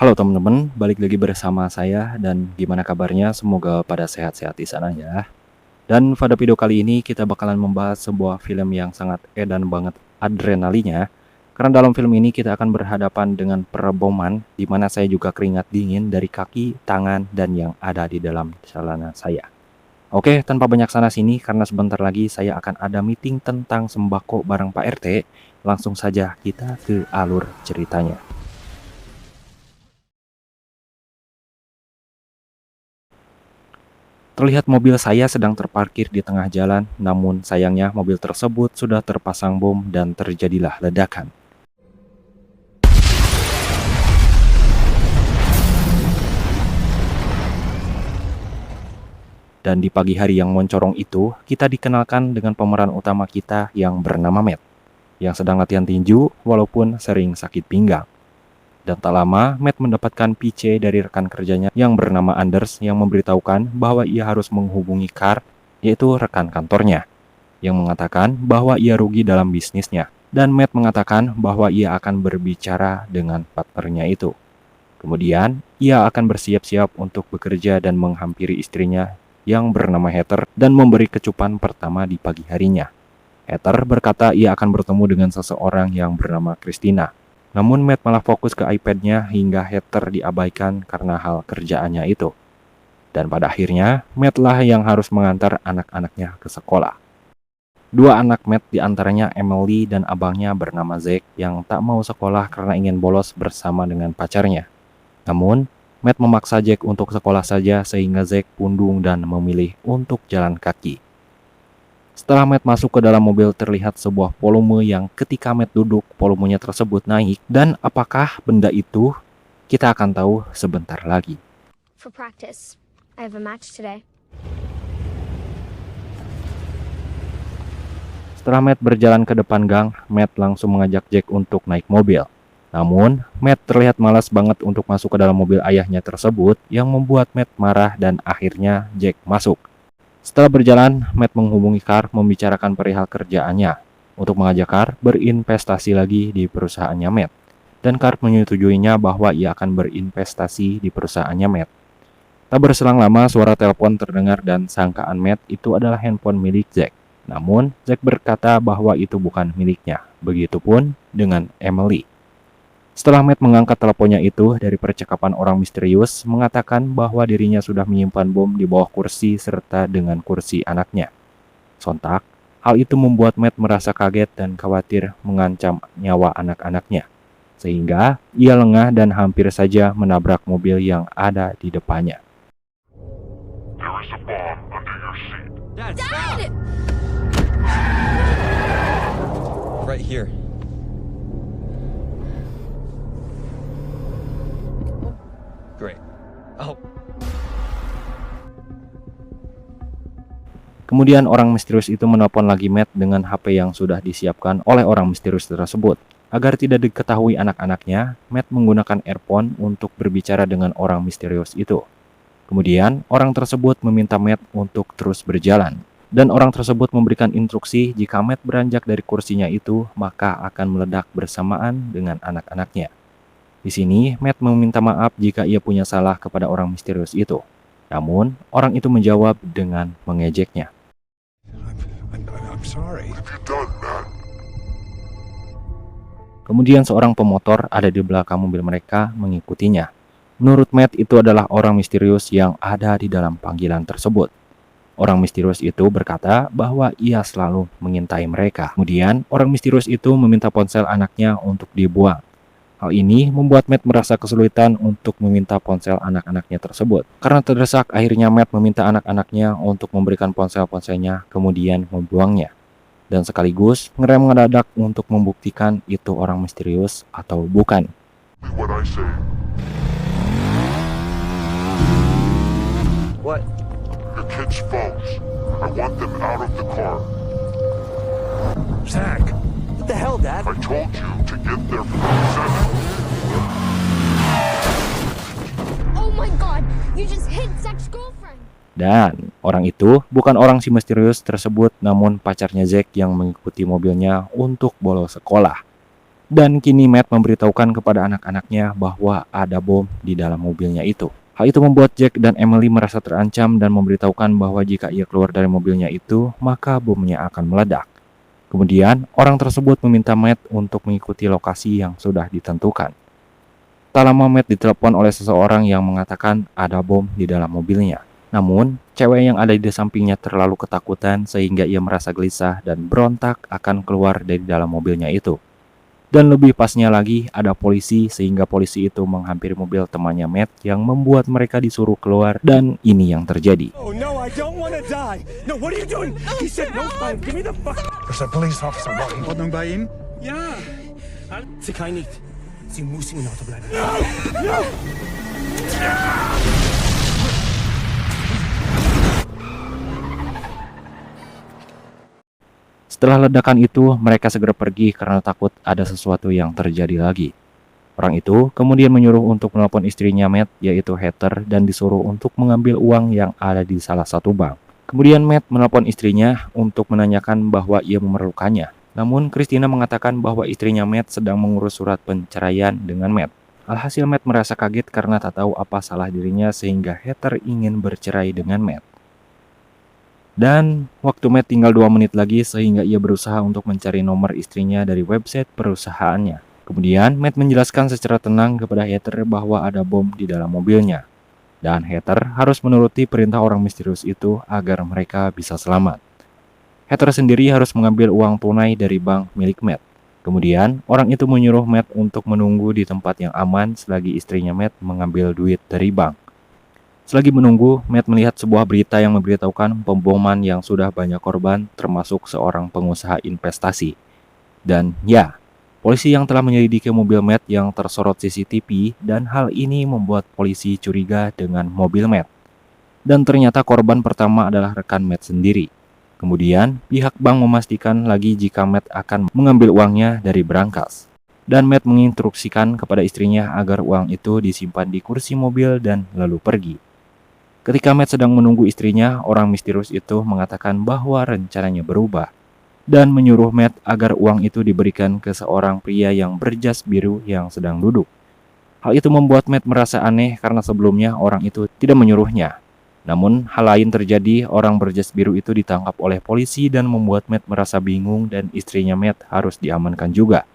Halo teman-teman, balik lagi bersama saya dan gimana kabarnya? Semoga pada sehat-sehat di sana ya. Dan pada video kali ini kita bakalan membahas sebuah film yang sangat edan banget adrenalinnya. Karena dalam film ini kita akan berhadapan dengan pereboman di mana saya juga keringat dingin dari kaki, tangan, dan yang ada di dalam celana saya. Oke, tanpa banyak sana sini karena sebentar lagi saya akan ada meeting tentang sembako bareng Pak RT. Langsung saja kita ke alur ceritanya. Terlihat mobil saya sedang terparkir di tengah jalan, namun sayangnya mobil tersebut sudah terpasang bom dan terjadilah ledakan. Dan di pagi hari yang mencorong itu, kita dikenalkan dengan pemeran utama kita yang bernama Matt, yang sedang latihan tinju walaupun sering sakit pinggang. Dan tak lama, Matt mendapatkan PC dari rekan kerjanya yang bernama Anders yang memberitahukan bahwa ia harus menghubungi Carr, yaitu rekan kantornya, yang mengatakan bahwa ia rugi dalam bisnisnya. Dan Matt mengatakan bahwa ia akan berbicara dengan partnernya itu. Kemudian, ia akan bersiap-siap untuk bekerja dan menghampiri istrinya yang bernama Heather dan memberi kecupan pertama di pagi harinya. Heather berkata ia akan bertemu dengan seseorang yang bernama Christina. Namun Matt malah fokus ke iPad-nya hingga Heather diabaikan karena hal kerjaannya itu. Dan pada akhirnya, Matt lah yang harus mengantar anak-anaknya ke sekolah. Dua anak Matt diantaranya Emily dan abangnya bernama Zack yang tak mau sekolah karena ingin bolos bersama dengan pacarnya. Namun, Matt memaksa Zack untuk sekolah saja sehingga Zack pundung dan memilih untuk jalan kaki. Setelah Matt masuk ke dalam mobil terlihat sebuah volume yang ketika Matt duduk volumenya tersebut naik dan apakah benda itu kita akan tahu sebentar lagi. For practice, I have a match today. Setelah Matt berjalan ke depan gang, Matt langsung mengajak Zack untuk naik mobil. Namun, Matt terlihat malas banget untuk masuk ke dalam mobil ayahnya tersebut yang membuat Matt marah dan akhirnya Zack masuk. Setelah berjalan, Matt menghubungi Carr membicarakan perihal kerjaannya untuk mengajak Carr berinvestasi lagi di perusahaannya Matt. Dan Carr menyetujuinya bahwa ia akan berinvestasi di perusahaannya Matt. Tak berselang lama suara telepon terdengar dan sangkaan Matt itu adalah handphone milik Zack. Namun, Zack berkata bahwa itu bukan miliknya. Begitupun dengan Emily. Setelah Matt mengangkat teleponnya itu dari percakapan orang misterius mengatakan bahwa dirinya sudah menyimpan bom di bawah kursi serta dengan kursi anaknya. Sontak, hal itu membuat Matt merasa kaget dan khawatir mengancam nyawa anak-anaknya. Sehingga ia lengah dan hampir saja menabrak mobil yang ada di depannya. There is a bomb under your seat. Dad, Dad! stop! Right here. Great. Oh. Kemudian orang misterius itu menelpon lagi Matt dengan HP yang sudah disiapkan oleh orang misterius tersebut. Agar tidak diketahui anak-anaknya, Matt menggunakan earphone untuk berbicara dengan orang misterius itu. Kemudian, orang tersebut meminta Matt untuk terus berjalan. Dan orang tersebut memberikan instruksi jika Matt beranjak dari kursinya itu, maka akan meledak bersamaan dengan anak-anaknya. Di sini, Matt meminta maaf jika ia punya salah kepada orang misterius itu. Namun, orang itu menjawab dengan mengejeknya. I'm sorry. What have you done, Matt? Kemudian seorang pemotor ada di belakang mobil mereka mengikutinya. Menurut Matt itu adalah orang misterius yang ada di dalam panggilan tersebut. Orang misterius itu berkata bahwa ia selalu mengintai mereka. Kemudian orang misterius itu meminta ponsel anaknya untuk dibuang. Hal ini membuat Matt merasa kesulitan untuk meminta ponsel anak-anaknya tersebut. Karena terdesak, akhirnya Matt meminta anak-anaknya untuk memberikan ponsel-ponselnya kemudian membuangnya. Dan sekaligus ngerem mendadak untuk membuktikan itu orang misterius atau bukan. Do what I say. What? Your kids' phones. I want them out of the car. Zach! What the hell, Dad? I told you to get there for 7. Oh my god, you just hit Zach's girlfriend! Dan orang itu bukan orang si misterius tersebut namun pacarnya Zack yang mengikuti mobilnya untuk bolos sekolah. Dan kini Matt memberitahukan kepada anak-anaknya bahwa ada bom di dalam mobilnya itu. Hal itu membuat Jack dan Emily merasa terancam dan memberitahukan bahwa jika ia keluar dari mobilnya itu, maka bomnya akan meledak. Kemudian, orang tersebut meminta Matt untuk mengikuti lokasi yang sudah ditentukan. Tak lama Matt ditelepon oleh seseorang yang mengatakan ada bom di dalam mobilnya. Namun, cewek yang ada di sampingnya terlalu ketakutan sehingga ia merasa gelisah dan berontak akan keluar dari dalam mobilnya itu. Dan lebih pasnya lagi, ada polisi sehingga polisi itu menghampiri mobil temannya Matt yang membuat mereka disuruh keluar dan ini yang terjadi. Oh no, I don't want to die. No, what are you doing? He said no fine. Give me the fuck. There's a police officer walking. Ordnung bei Ihnen? Ja. Sie kann nicht. Sie muss im Auto bleiben. No! Setelah ledakan itu, mereka segera pergi karena takut ada sesuatu yang terjadi lagi. Orang itu kemudian menyuruh untuk menelpon istrinya Matt, yaitu Heather, dan disuruh untuk mengambil uang yang ada di salah satu bank. Kemudian Matt menelpon istrinya untuk menanyakan bahwa ia memerlukannya. Namun Christina mengatakan bahwa istrinya Matt sedang mengurus surat penceraian dengan Matt. Alhasil Matt merasa kaget karena tak tahu apa salah dirinya sehingga Heather ingin bercerai dengan Matt. Dan waktu Matt tinggal 2 menit lagi sehingga ia berusaha untuk mencari nomor istrinya dari website perusahaannya. Kemudian Matt menjelaskan secara tenang kepada Heather bahwa ada bom di dalam mobilnya. Dan Heather harus menuruti perintah orang misterius itu agar mereka bisa selamat. Heather sendiri harus mengambil uang tunai dari bank milik Matt. Kemudian orang itu menyuruh Matt untuk menunggu di tempat yang aman selagi istrinya Matt mengambil duit dari bank. Selagi menunggu, Matt melihat sebuah berita yang memberitahukan pemboman yang sudah banyak korban termasuk seorang pengusaha investasi. Dan ya, polisi yang telah menyelidiki mobil Matt yang tersorot CCTV dan hal ini membuat polisi curiga dengan mobil Matt. Dan ternyata korban pertama adalah rekan Matt sendiri. Kemudian, pihak bank memastikan lagi jika Matt akan mengambil uangnya dari brankas. Dan Matt menginstruksikan kepada istrinya agar uang itu disimpan di kursi mobil dan lalu pergi. Ketika Matt sedang menunggu istrinya, orang misterius itu mengatakan bahwa rencananya berubah dan menyuruh Matt agar uang itu diberikan ke seorang pria yang berjas biru yang sedang duduk. Hal itu membuat Matt merasa aneh karena sebelumnya orang itu tidak menyuruhnya. Namun hal lain terjadi, orang berjas biru itu ditangkap oleh polisi dan membuat Matt merasa bingung dan istrinya Matt harus diamankan juga.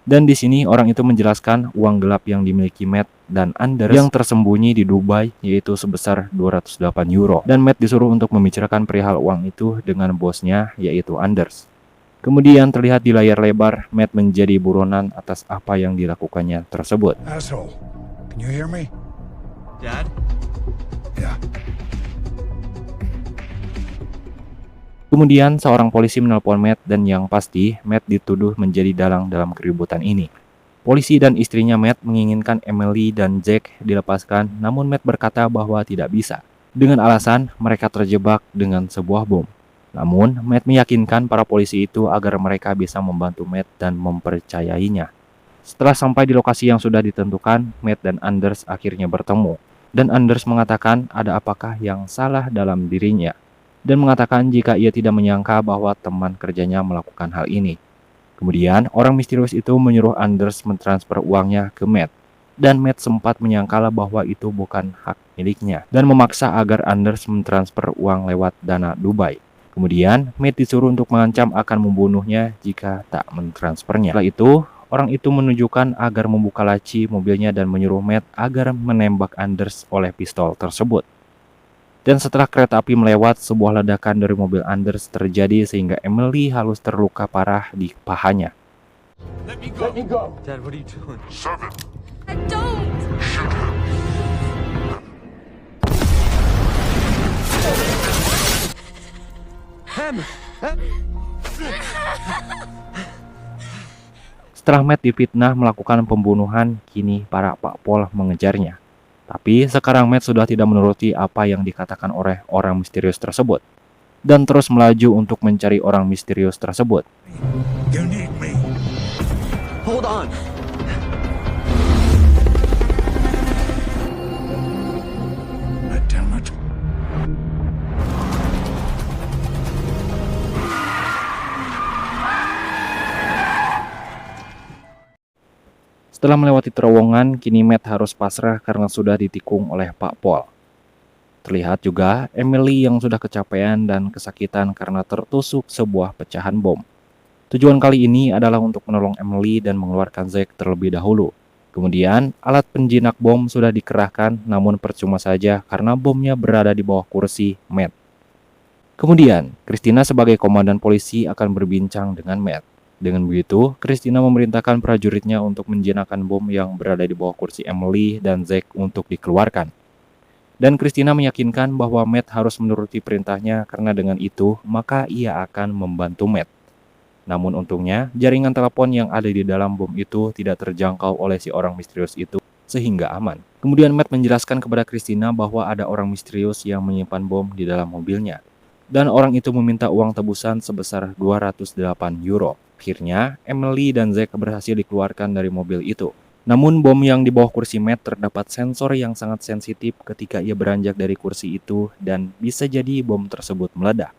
Dan di sini orang itu menjelaskan uang gelap yang dimiliki Matt dan Anders yang tersembunyi di Dubai yaitu sebesar 208 euro. Dan Matt disuruh untuk membicarakan perihal uang itu dengan bosnya yaitu Anders. Kemudian terlihat di layar lebar Matt menjadi buronan atas apa yang dilakukannya tersebut. Asshole. Can you hear me? Dad? Yeah. Kemudian seorang polisi menelpon Matt dan yang pasti Matt dituduh menjadi dalang dalam keributan ini. Polisi dan istrinya Matt menginginkan Emily dan Jack dilepaskan, namun Matt berkata bahwa tidak bisa. Dengan alasan mereka terjebak dengan sebuah bom. Namun Matt meyakinkan para polisi itu agar mereka bisa membantu Matt dan mempercayainya. Setelah sampai di lokasi yang sudah ditentukan, Matt dan Anders akhirnya bertemu. Dan Anders mengatakan ada apakah yang salah dalam dirinya. Dan mengatakan jika ia tidak menyangka bahwa teman kerjanya melakukan hal ini. Kemudian, orang misterius itu menyuruh Anders mentransfer uangnya ke Matt. Dan Matt sempat menyangkala bahwa itu bukan hak miliknya. Dan memaksa agar Anders mentransfer uang lewat dana Dubai. Kemudian, Matt disuruh untuk mengancam akan membunuhnya jika tak mentransfernya. Setelah itu, orang itu menunjukkan agar membuka laci mobilnya dan menyuruh Matt agar menembak Anders oleh pistol tersebut. Dan setelah kereta api melewat, sebuah ledakan dari mobil Anders terjadi sehingga Emily halus terluka parah di pahanya. Let me go. Dad, what are you doing? 7. I don't! Hem! Setelah Matt difitnah melakukan pembunuhan, kini para Pak Pol mengejarnya. Tapi sekarang Matt sudah tidak menuruti apa yang dikatakan oleh orang misterius tersebut. Dan terus melaju untuk mencari orang misterius tersebut. You need me. Hold on! Damn it. Setelah melewati terowongan, kini Matt harus pasrah karena sudah ditikung oleh Pak Paul. Terlihat juga Emily yang sudah kecapean dan kesakitan karena tertusuk sebuah pecahan bom. Tujuan kali ini adalah untuk menolong Emily dan mengeluarkan Zack terlebih dahulu. Kemudian, alat penjinak bom sudah dikerahkan, namun percuma saja karena bomnya berada di bawah kursi Matt. Kemudian, Christina sebagai komandan polisi akan berbincang dengan Matt. Dengan begitu, Christina memerintahkan prajuritnya untuk menjinakkan bom yang berada di bawah kursi Emily dan Zack untuk dikeluarkan. Dan Christina meyakinkan bahwa Matt harus menuruti perintahnya karena dengan itu, maka ia akan membantu Matt. Namun untungnya, jaringan telepon yang ada di dalam bom itu tidak terjangkau oleh si orang misterius itu, sehingga aman. Kemudian Matt menjelaskan kepada Christina bahwa ada orang misterius yang menyimpan bom di dalam mobilnya. Dan orang itu meminta uang tebusan sebesar 208 euro. Akhirnya, Emily dan Zack berhasil dikeluarkan dari mobil itu. Namun bom yang di bawah kursi Matt terdapat sensor yang sangat sensitif ketika ia beranjak dari kursi itu dan bisa jadi bom tersebut meledak.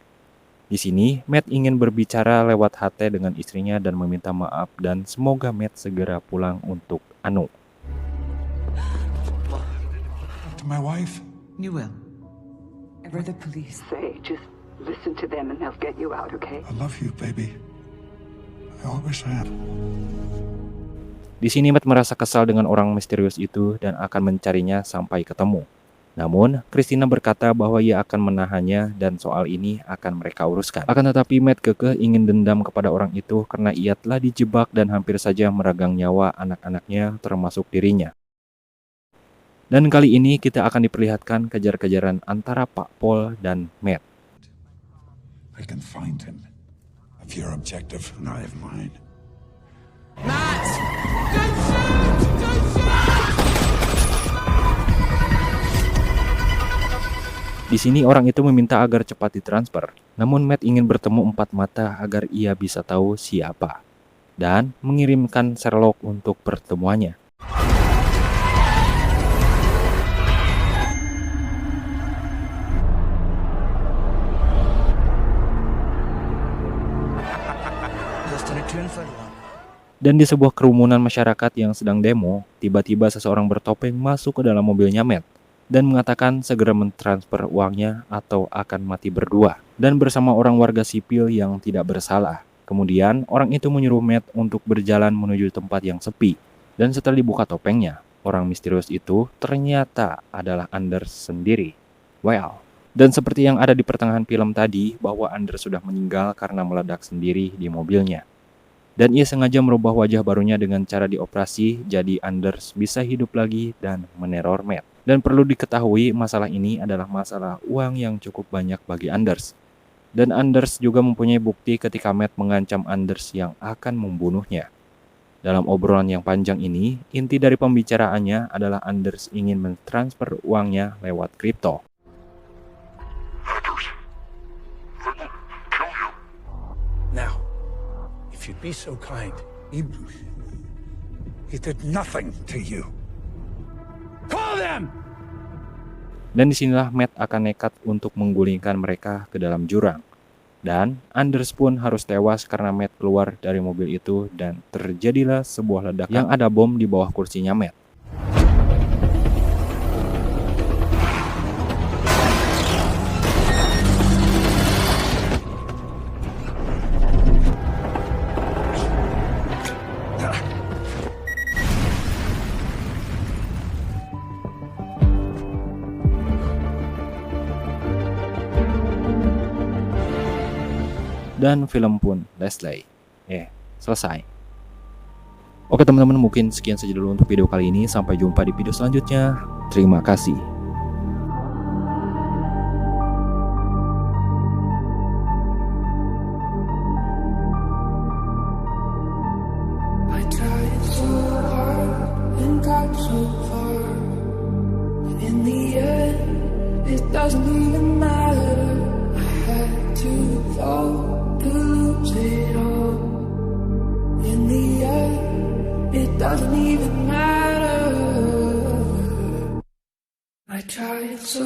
Di sini, Matt ingin berbicara lewat HT dengan istrinya dan meminta maaf dan semoga Matt segera pulang untuk Anu. To my wife? You will. Whatever the police say, just listen to them and they'll get you out, okay? I love you, baby. I always have. Di sini Matt merasa kesal dengan orang misterius itu dan akan mencarinya sampai ketemu. Namun, Christina berkata bahwa ia akan menahannya dan soal ini akan mereka uruskan. Akan tetapi Matt kekeh ingin dendam kepada orang itu karena ia telah dijebak dan hampir saja meragang nyawa anak-anaknya termasuk dirinya. Dan kali ini kita akan diperlihatkan kejar-kejaran antara Pak Paul dan Matt. I can find him. If your objective, and I have mine. Di sini orang itu meminta agar cepat ditransfer. Namun Matt ingin bertemu empat mata agar ia bisa tahu siapa. Dan mengirimkan Sherlock untuk pertemuannya. Just a return for love. Dan di sebuah kerumunan masyarakat yang sedang demo, tiba-tiba seseorang bertopeng masuk ke dalam mobilnya Matt dan mengatakan segera mentransfer uangnya atau akan mati berdua dan bersama orang warga sipil yang tidak bersalah. Kemudian orang itu menyuruh Matt untuk berjalan menuju tempat yang sepi dan setelah dibuka topengnya, orang misterius itu ternyata adalah Anders sendiri. Well, dan seperti yang ada di pertengahan film tadi bahwa Anders sudah meninggal karena meledak sendiri di mobilnya. Dan ia sengaja merubah wajah barunya dengan cara dioperasi, jadi Anders bisa hidup lagi dan meneror Matt. Dan perlu diketahui masalah ini adalah masalah uang yang cukup banyak bagi Anders. Dan Anders juga mempunyai bukti ketika Matt mengancam Anders yang akan membunuhnya. Dalam obrolan yang panjang ini, inti dari pembicaraannya adalah Anders ingin mentransfer uangnya lewat kripto. Hackers. They will kill you. Now, if you'd be so kind. He did nothing to you. Call them! Dan disinilah Matt akan nekat untuk menggulingkan mereka ke dalam jurang. Dan Anders pun harus tewas karena Matt keluar dari mobil itu dan terjadilah sebuah ledakan yang ada bom di bawah kursinya Matt. Dan film pun selesai. Oke teman-teman, mungkin sekian saja dulu untuk video kali ini. Sampai jumpa di video selanjutnya. Terima kasih. I tried so hard and got so far, but in the end, it doesn't even matter. I had to fall to lose it all. In the end, it doesn't even matter. I tried so